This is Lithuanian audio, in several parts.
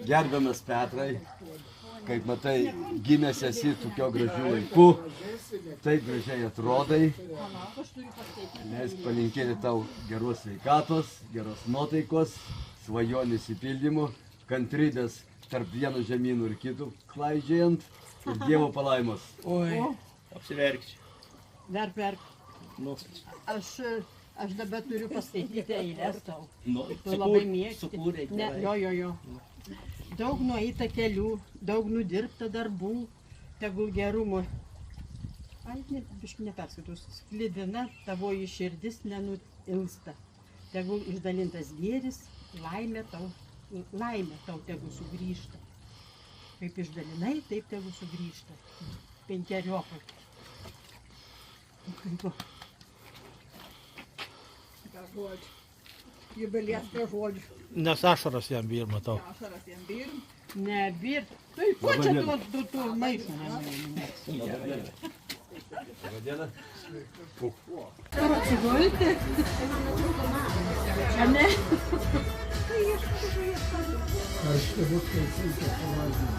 Gerbiamas Petrai, kaip matai, gimęs esi tokio gražių laikų, taip gražiai atrodai. Leisk palinkėti tau geros sveikatos, geros nuotaikos, svajonių išsipildymų, kantrybės tarp vieno žemynų ir kitų klaidžiojant ir Dievo palaimos. Oi, apsiverkčiau. Verk. Aš dabar turiu paskaityti eilės tau. Tu labai mėgsti. Jo. Daug nueita kelių, daug nudirbta darbų, tegul gerumo. Biškai neperskaitus. Sklidina tavoji širdis nenuilsta. Tegul išdalintas gėris, laimė tau tegul sugrįžta. Kaip išdalinai, taip tegul sugrįžta. 5. Žodžiu. Jubilės prie žodžių. Nes ašaras jam vyr, matau. Ašaras jam vyr. Ne, vyr. Tai ko čia tu maišų? Labadiena. Ar atsigulti? Ar ne? Ar štai skaityti pavalgyti?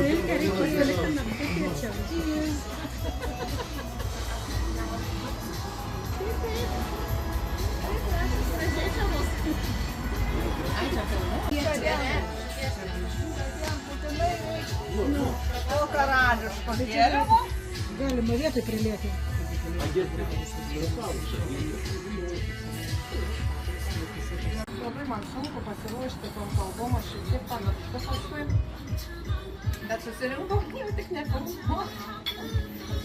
Silke reikia palikti namtai greičiau. O karališko gėrimo? Galima vietoj prilėti. Labai man sunku pasiruošti tom kalbom, aš šiek tiek pamirštu paskui. Bet susirinkau, jau tik nepamirštu.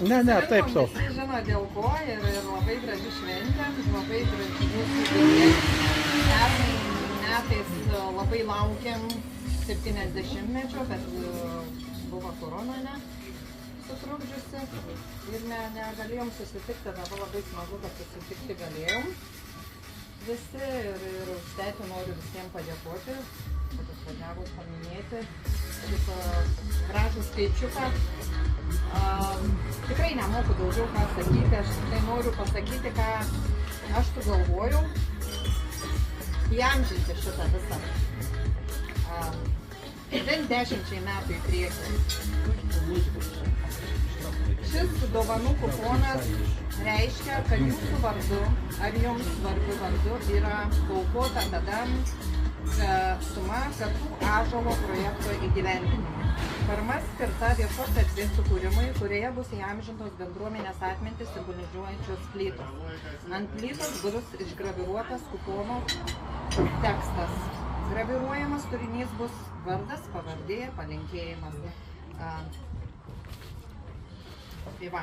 Ne, taip sau. Visi žino dėl ko ir labai graži šventė, labai graži mūsų idėja. Pernai metais labai laukiam 70-mečio, bet buvo korona sutrukdžiusi ir negalėjom susitikti, dabar labai smagu, kad susitikti galėjom. Visi ir už tėtį noriu visiems padėkoti, kad atvažiavus paminėti šitą gražų skaičiuką. Tikrai nemoku daugiau ką sakyti, aš tikrai noriu pasakyti, ką aš sugalvojau įamžinti šitą visą. Bent 10 metų į priekį. Šis dovanų kuponas reiškia, kad jūsų vardu ar jums svarbiu vardu yra paaukota tada suma Kaktų ąžuolo projekto įgyvendinimui. Parama skirta viešos erdvės sukūrimui, kurioje bus įamžintos bendruomenės atmintis simbolizuojančios plytos. Ant plytos bus išgraviruotas kupono tekstas. Graviruojamas turinys bus vardas, pavardė, palinkėjimas. Tai va,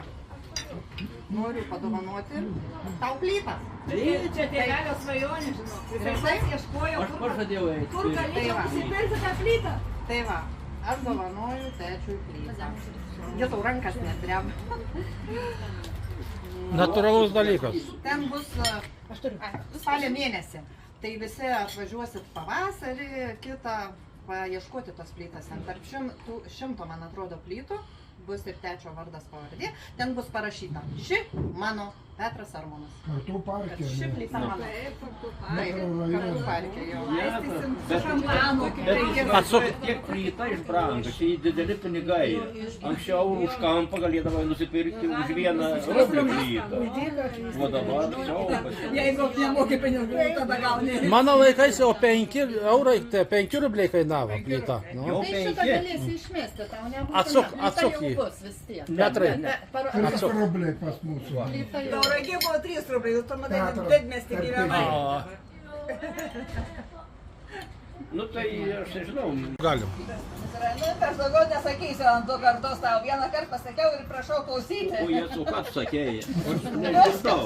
noriu padovanoti tau plytas. Čia tėvelio svajonė, žinau. Jis pats ieškojo, kur galėčiau nusipirkti tą plytą. Tai va, aš dovanoju tėčiui plytą. Jie tau rankas netrem. Natūralus dalykas. Ten bus spalio mėnesį. Tai visi atvažiuosit pavasarį, kitą paieškoti tos plytas. Tarp 100, man atrodo, plytų bus ir tėčio vardas pavardė. Ten bus parašyta ši mano Petras Armonas. Kartų parke. Ši plyta mano. Kartų parke, jo. Šampano. Tiek plyta išbrangta, čia dideli pinigai. Anksčiau už kampą galėdavo nusipirkti už 1 rublį plytą. O dabar siaubas. Jeigu nemoki pinigų, tada gauni. Mano laikais jau 5 eurai, 5 rubliai kainavo plyta. Jau Tai šitą 5. galėsi išmesti, tau nebūtų. Atsuk jį. Metrai. 3 rubliai pas mūsų. Tauragė buvo 3 rubliai, tu matai, didmiestį gyvenai. Nu tai aš nežinau. Galim. Nu, aš daugiau nesakysiu ant 2 kartus tau. Vieną kartą pasakiau ir prašau klausyti. O Jėzau, ką tu sakėjai? Aš nežinau.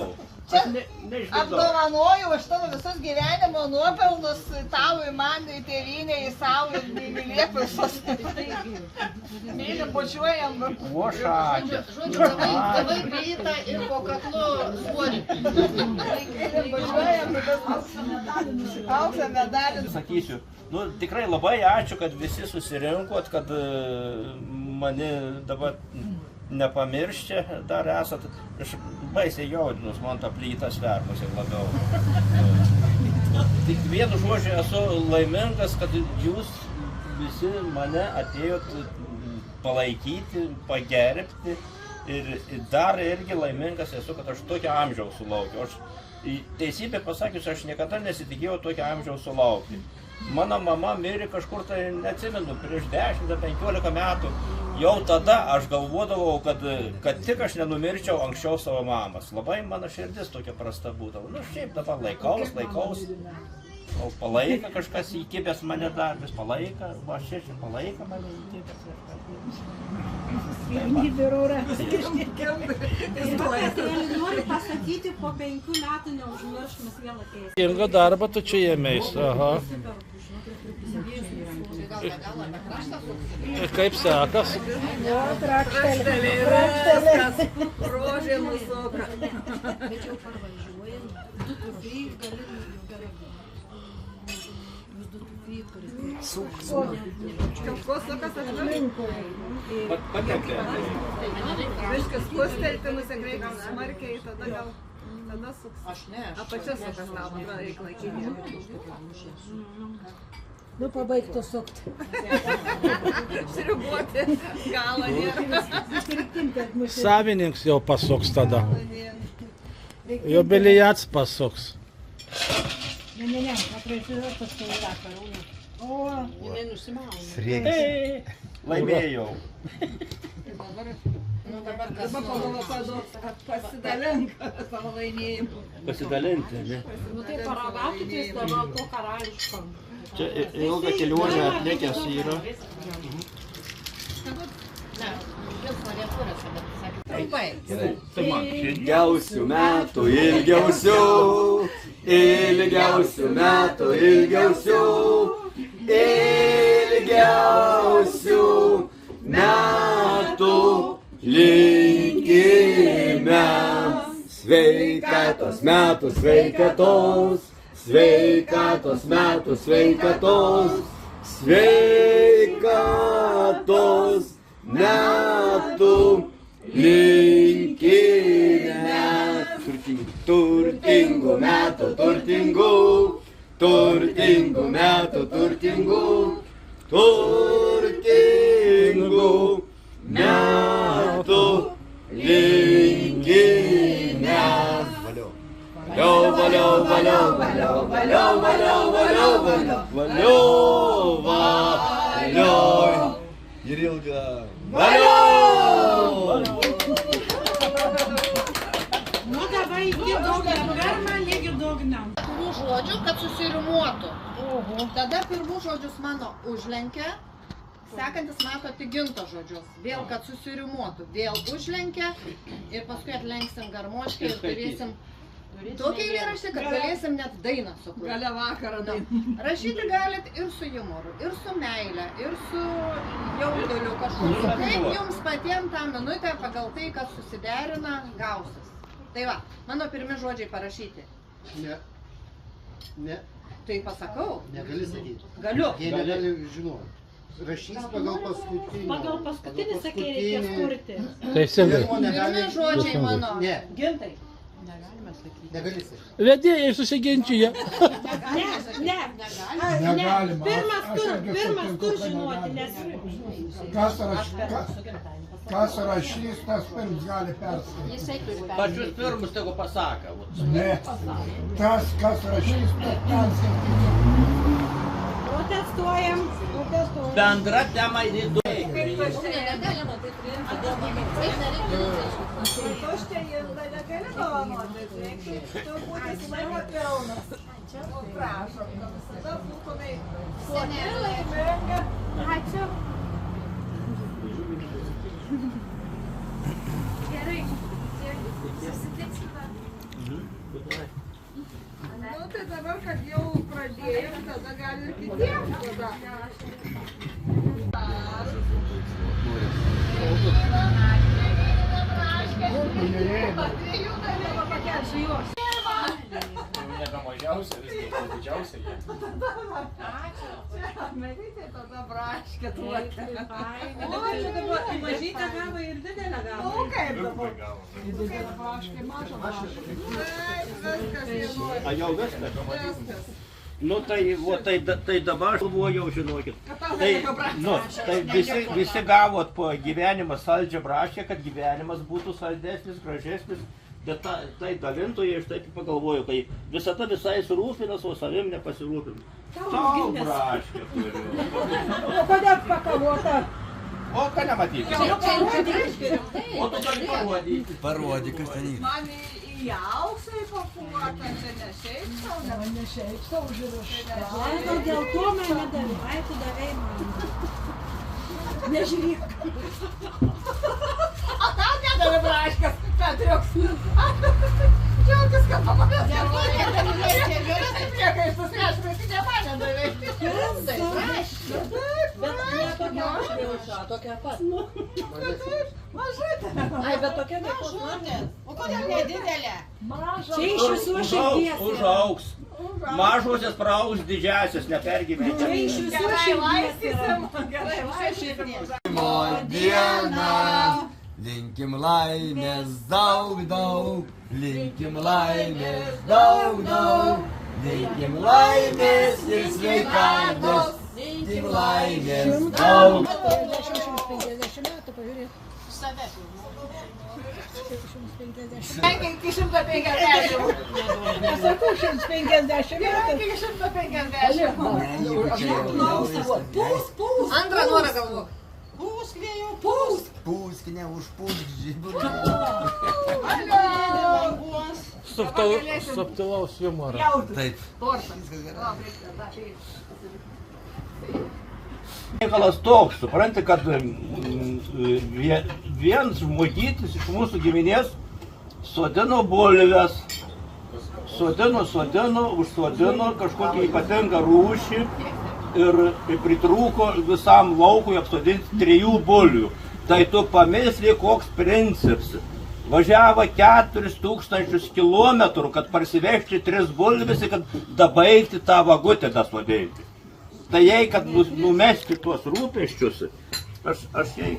Aš nežinau. Apdovanoju už tavo visus gyvenimo nuopelnus tau ir man, ir tėvynė, ir savo, ir mylėk visus. Mylim, bučiuojam. O šačia. Žodžiu, gavai plytą ir po kaklu svorį. Mylim, bučiuojam, auksą medalį. Sakysiu, nu tikrai labai ačiū, kad visi susirinkot, kad mane dabar nepamiršti dar esat. Aš baisiai jaudinus, man tą plytą svermus ir labiau. Tik vienu žodžiu esu laimingas, kad jūs visi mane atėjot palaikyti, pagerbti. Ir dar irgi laimingas esu, kad aš tokio amžiaus sulaukiu. Aš teisybę pasakius, aš niekada nesitikėjau tokio amžiaus sulaukti. Mano mama mirė kažkur, tai neatsimenu, prieš 10-15 metų. Jau tada aš galvodavau, kad tik aš nenumirčiau anksčiau savo mamas. Labai mano širdis tokia prasta būdavo. Nu, šiaip dabar laikaus. O palaika kažkas įkibęs mane dar, vis palaika, va šeši palaika mane įkibęs. Noriu pasakyti, po 5 metų neužmiršmas vėl ateis. Ilgą darbą tu čia ėmės, aha. Ir kaip sekas? Rožė mūsų. Kažkos sukas atlinkui. Patekė. Viskas pustelti nusigreikia smarkiai, tada suks. Aš ne. Apačia sukas tavo, reikia laikyti. Nu, pabaigtų sukti. Šribuoti galą nėra. Savininks jau pasuks tada. Jubiliats pasuks. Ne, apraisiu paskui yra karūnė. O, jinai nusimauna. Laimėjau. Pasidalink savo laimėjimu. Pasidalinti, ne? Nu tai paragaukite savo to karališkam. Čia ilga kelionė atlikęs yra. Ilgiausių metų, ilgiausių metų, ilgiausių metų linkime. Sveikatos metų, sveikatos metų, sveikatos metų linkime. Turtingų metų, turtingų metų, turtingų metų linkime. Valio. Ir ilga. Valio. Nu, dabar iki daug negalima, negi daug ne. Pirmų žodžių, kad susirimuotų. Tada pirmų žodžius mano užlenkia, sekantis mato tik ginto žodžius. Vėl, kad susirimuotų, vėl užlenkia ir paskui atlenksim garmoškai ir turėsim tokį eilėraštį, kad galėsim net dainą sukurti. Galia vakarą dainą. Rašyti galit ir su jumoru, ir su meile, ir su jauduliu kažkur. Kaip jums patiems tą minutę pagal tai, kad susiderina, gausis. Tai va, mano pirmi žodžiai parašyti. Ne. Tai pasakau. Negali sakyti. Galiu. Jie negali žinoti. Rašys pagal paskutinį. Pagal paskutinį sakė, reikės kurti. Teisingai. Pirmi žodžiai mano. Ne. Gintai. Negali sakyti. Vedėjai susiginčyje. Negalima. Pirmas tu žinoti, nes... Kas rašys, tas pirms gali perskaityti. Pačius pirmus tegu pasaka. Ne. Tas, kas rašys, tas perskaityti. Protestuojam. Bendra tema įdomi. Aš čia Ilda negali dovanoti, turbūt esi laiko pilnas. Prašom, kad visada būtumai soti laiminga. Ačiū. Gerai, susitiksime. Nu tai dabar, kad jau pradėjom, tada gali ir kitiems tada. Nebe mažiausia, vis dėlto didžiausia. Ačiū. Marytė tada braškė duoti. Čia dabar mažytę gavą ir didelę gavą. O kaip dabar? Didelę braškę, mažą braškę. Viskas vienuoja. A jau viskas? Viskas. Nu tai dabar aš galvojau, žinokit. Tai visi gavot po gyvenimą saldžią braškę, kad gyvenimas būtų saldesnis, gražesnis. Bet tai dalintojai aš taip pagalvoju, kai visada visais rūpinas, o savim nepasirūpinu. Tau braškę turiu. O kodėl pakavota? O ką nematyti? O tu gali parodyti. Parodyk, kas ten yra. Man į auksą įpakuota, čia ne šiaip sau, ne šiaip sau užrašta. Dėl to man nedavė. Ai, tu davei man. Nežiūrėk. O tau nedavė braškės, Petriuks. Džiaugis, kad pamanęs nerodė. Taip priekaištus nešmės, ne man nedavė. Bet ne tokia uždėluša, tokia pat. Mažutė. Ai, bet tokia mažutė. O kodėl nedidelė? Čia iš visų širdies. Užaugs. Mažosios praus didžiasios, nepergyventi. Čia iš visų Gerai širdies yra. laistysim. Gerai laistysim. Dieną, linkim laimės daug, linkim laimės daug, linkim laimės ir sveikatos, linkim laimės daug. 50 metų, pažiūrėk. Save. 150. Nesakau 150 metų. 150. Antrą norą galvok. Pūsk vėjau, pūsk. Pūsk, ne užpūsk žibų. Subtilaus humoro. Taip. Reikalas toks, supranti, kad vienas žmogytis iš mūsų giminės sodino bulves, užsodino kažkokį ypatingą rūšį ir pritrūko visam laukui apsodinti 3 bulvių. Tai tu pamėsli, koks principas. Važiavo 4000 kilometrų, kad parsivežti 3 bulves ir kad dabaigti tą vagutę dasodinti. Tai jei, kad numesti tuos rūpesčius, aš jai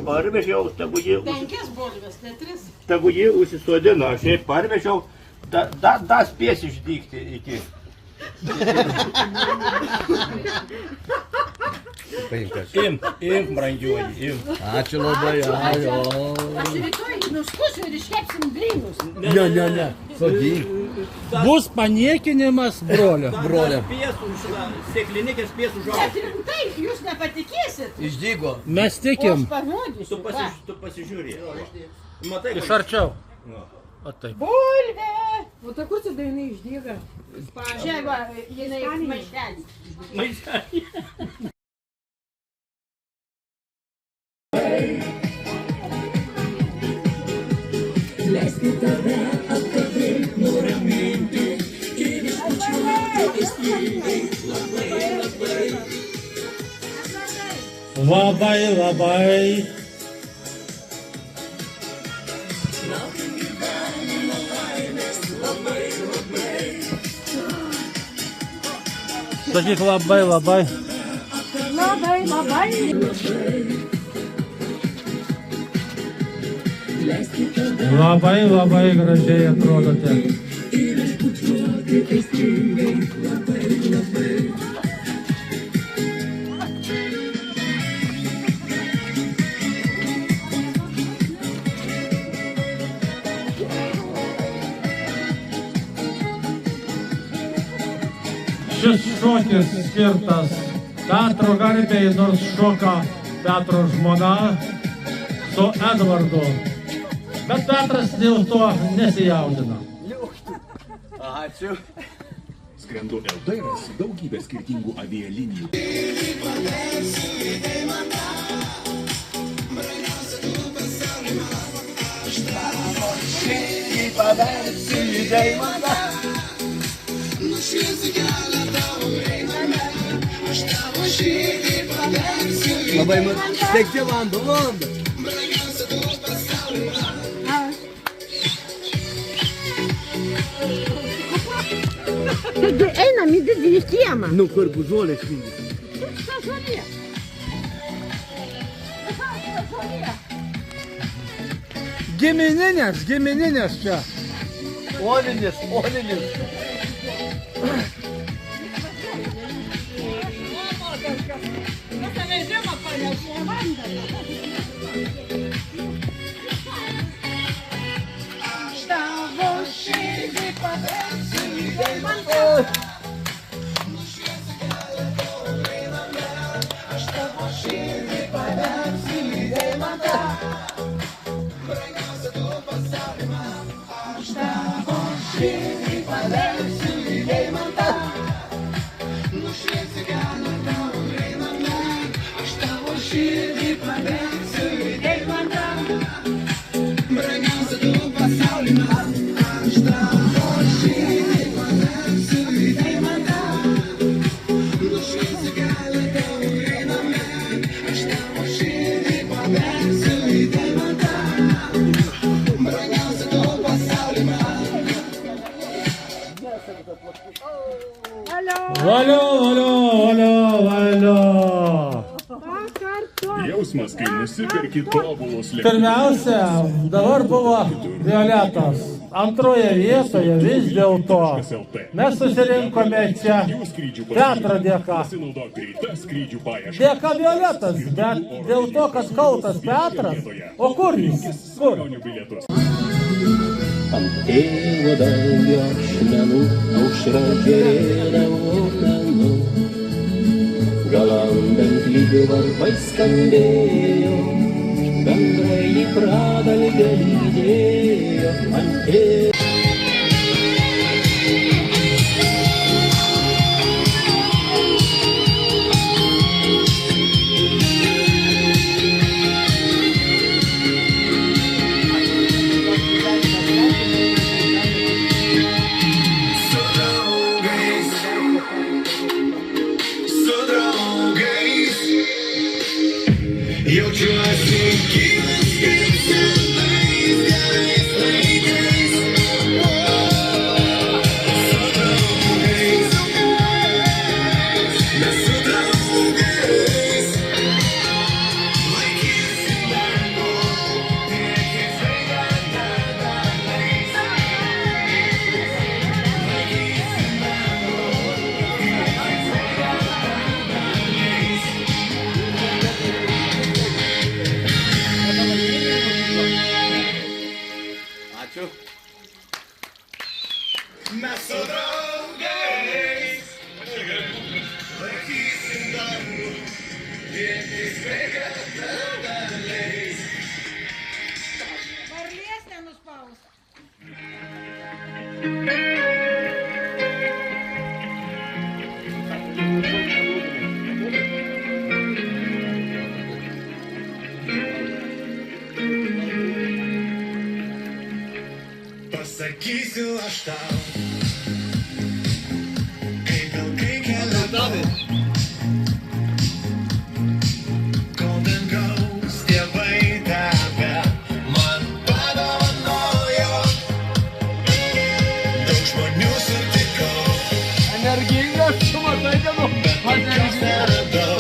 parvežiau, tegu jie 5 bulves, ne 3. tegu jie užsisodino, aš jai parvežiau, da spės išdygti iki. Imk, brangioji, imk. Ačiū labai, ačiū. Aš rytoj nuskusiu ir iškepsim blynus. Ne. Sodink. Bus paniekinimas brolio. Brolio. Sėklinikės spės užaugti. Rimtai, jūs nepatikėsit. Išdygo. Mes tikim. Parodysiu. Tu pasižiūrė. Matai, Iš arčiau. O taip. Bulvė. O tai kur čia dainai išdyga? Čia va, jinai maišelį. maišelį. Leisti tave apkabinti, nuraminti ir išbučiuoti aistringai, labai. Labai. Laukiam gyvenimo laimės, labai. Sakyk labai. Labai. Labai gražiai atrodote. Ir išbučiuoti aistringai, labai. Šis šokis skirtas Petro garbei, nors šoka Petro žmona su Edvardu. Bet Petras dėl to nesijaudina. Ačiū. Skrendu Eldairas daugybę skirtingų avialinijų. Labai man stekti Landa. Einam į didįjį kiemą. Nu, kur bužuolės švindys. Gimininės čia. Olinis. Valio. Jausmas, kai nusipirki tobulus lėktuvus. Pirmiausia, dabar buvo Violetos. Antroje vietoje vis dėlto mes susirinkome čia Petro dėka. Dėka Violetos, bet dėl to, kad kaltas Petras. O kur jis? Kur? Ant tėvo dangio ašmenų aušra žėrėdavo menu. Galandant lygių varpai skambėjo, bendrai į pradalgę lydėjo ant tėvo. Jaučiuosi gyvas kaip senais gerais laikais. Su draugais, mes su draugais laikysim dangų, tiek sveikatą darbais. Laikysim dangų, tiek sveikatą darbais. Ačiū. Mes su draugais laikysim dangų, tiek sveikatą darbais. Varlės nenuspaus. Pasakysiu aš tau, kaip ilgai keliavau, kol dangaus tėvai tave man padovanojo. Daug žmonių sutikau, Energingas, tu matai, kad bet jos neradau,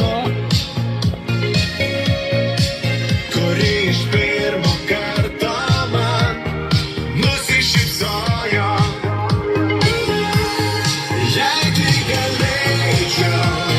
kuri iš pirmo karto man nusišypsojo. Jei tik galėčiau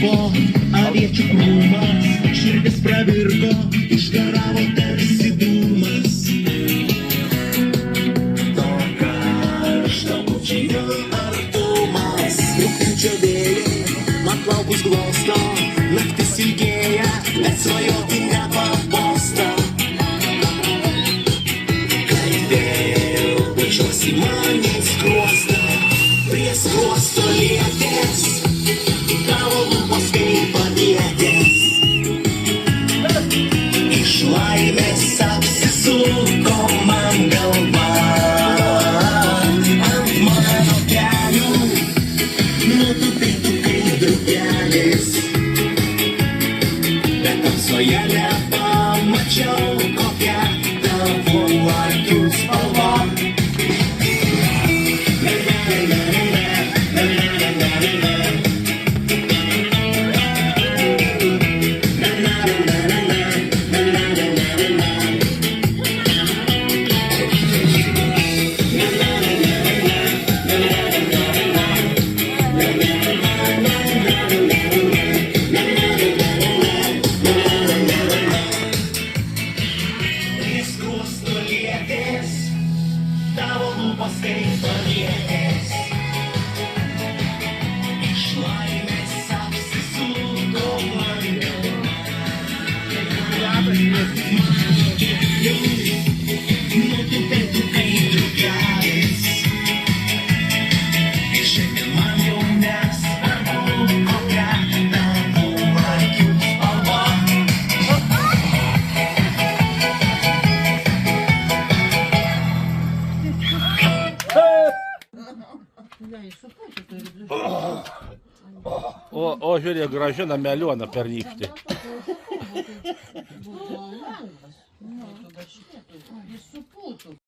buvo aviečių krūmas, širdis pravirko, išgaravo tarsi dūmas. To karšto pučinio artumas, rūpinčio vėjai, man plaukus glosto, naktis ilgėja, bet svajoti nepabosta. Kalbėjau, bučiuosi man į skruostą, prie skruosto lietės, tavo lūpos kaip avietės. Iš laimės apsisuko man galva, ant mano kelių nutupėtų kaip drugelis. Bet tamsoje nepamačiau, kokia tavo akių spalva. Prie skruosto lietės, tavo lūpos kaip avietės. Iš laimės apsisuko man galva. Nutupėtų kaip drugelis. Ir šiandien man jau nesvarbu, kokia tavo akių spalva. O žiūrėk, Gražina Meliona pernykštį. Jis supūtų.